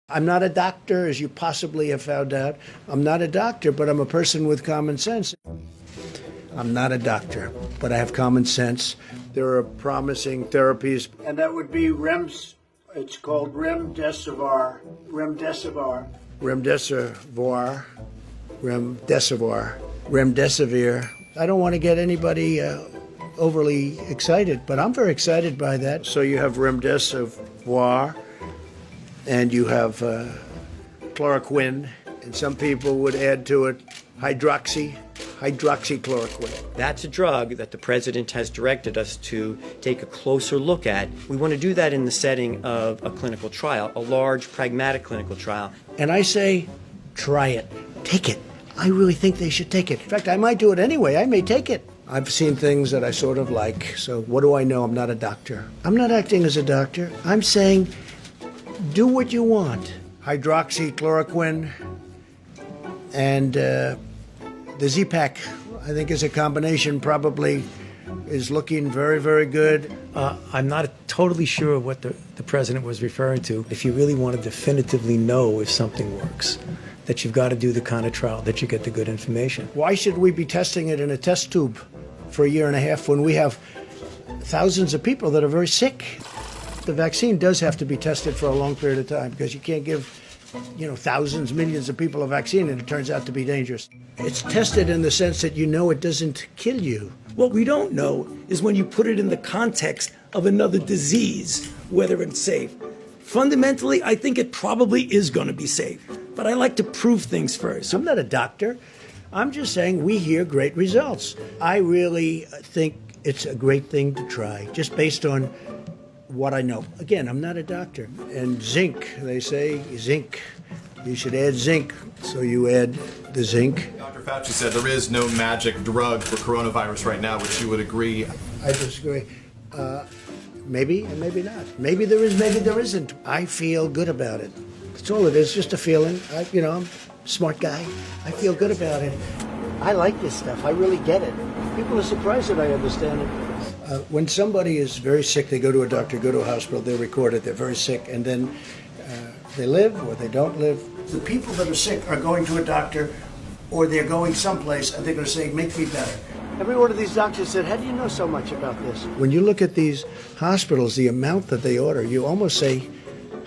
I'm not a doctor, as you possibly have found out. I'm not a doctor, but I'm a person with common sense. I'm not a doctor, but I have common sense. There are promising therapies. And that would be REMS. It's called remdesivir. Remdesivir. Remdesivir. Remdesivir. Remdesivir. I don't want to get anybody overly excited, but I'm very excited by that. So you have remdesivir, and you have chloroquine, and some people would add to it hydroxychloroquine. That's a drug that the president has directed us to take a closer look at. We want to do that in the setting of a clinical trial, a large, pragmatic clinical trial. And I say, try it. Take it. I really think they should take it. In fact, I might do it anyway. I may take it. I've seen things that I sort of like, so what do I know? I'm not a doctor. I'm not acting as a doctor. I'm saying, do what you want. Hydroxychloroquine and the Z-Pak, I think, is a combination, probably is looking very, very good. I'm not totally sure what the president was referring to. If you really want to definitively know if something works, that you've got to do the kind of trial that you get the good information. Why should we be testing it in a test tube for a year and a half when we have thousands of people that are very sick? The vaccine does have to be tested for a long period of time because you can't give, thousands, millions of people a vaccine and it turns out to be dangerous. It's tested in the sense that you know it doesn't kill you. What we don't know is when you put it in the context of another disease, whether it's safe. Fundamentally, I think it probably is going to be safe, but I like to prove things first. I'm not a doctor. I'm just saying we hear great results. I really think it's a great thing to try, just based on what I know. Again, I'm not a doctor. And zinc, they say zinc. You should add zinc. So you add the zinc. Dr. Fauci said there is no magic drug for coronavirus right now, which you would agree. I disagree. Maybe and maybe not. Maybe there is, maybe there isn't. I feel good about it. That's all it is, just a feeling. I'm a smart guy. I feel good about it. I like this stuff. I really get it. People are surprised that I understand it. When somebody is very sick, they go to a doctor, go to a hospital, they record it, they're very sick, and then they live or they don't live. The people that are sick are going to a doctor or they're going someplace and they're going to say, make me better. Every one of these doctors said, how do you know so much about this? When you look at these hospitals, the amount that they order, you almost say,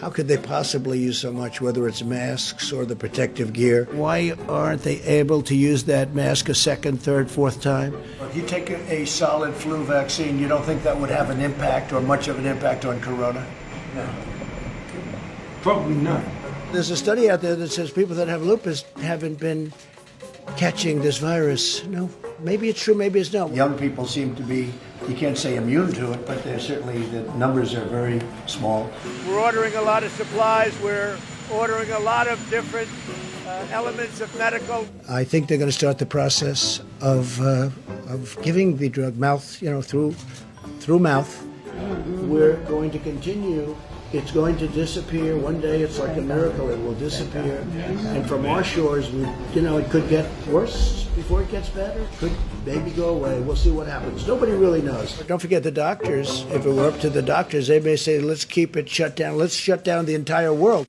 how could they possibly use so much, whether it's masks or the protective gear? Why aren't they able to use that mask a second, third, fourth time? If you take a solid flu vaccine, you don't think that would have an impact or much of an impact on corona? No. Probably not. There's a study out there that says people that have lupus haven't been catching this virus. No, maybe it's true, maybe it's not. Young people seem to be, you can't say immune to it, but they're certainly, the numbers are very small. We're ordering a lot of supplies. We're ordering a lot of different elements of medical. I think they're going to start the process of giving the drug through mouth. We're going to continue. It's going to disappear. One day, it's like a miracle. It will disappear. And from our shores, it could get worse before it gets better. It could maybe go away. We'll see what happens. Nobody really knows. But don't forget the doctors. If it were up to the doctors, they may say, let's keep it shut down. Let's shut down the entire world.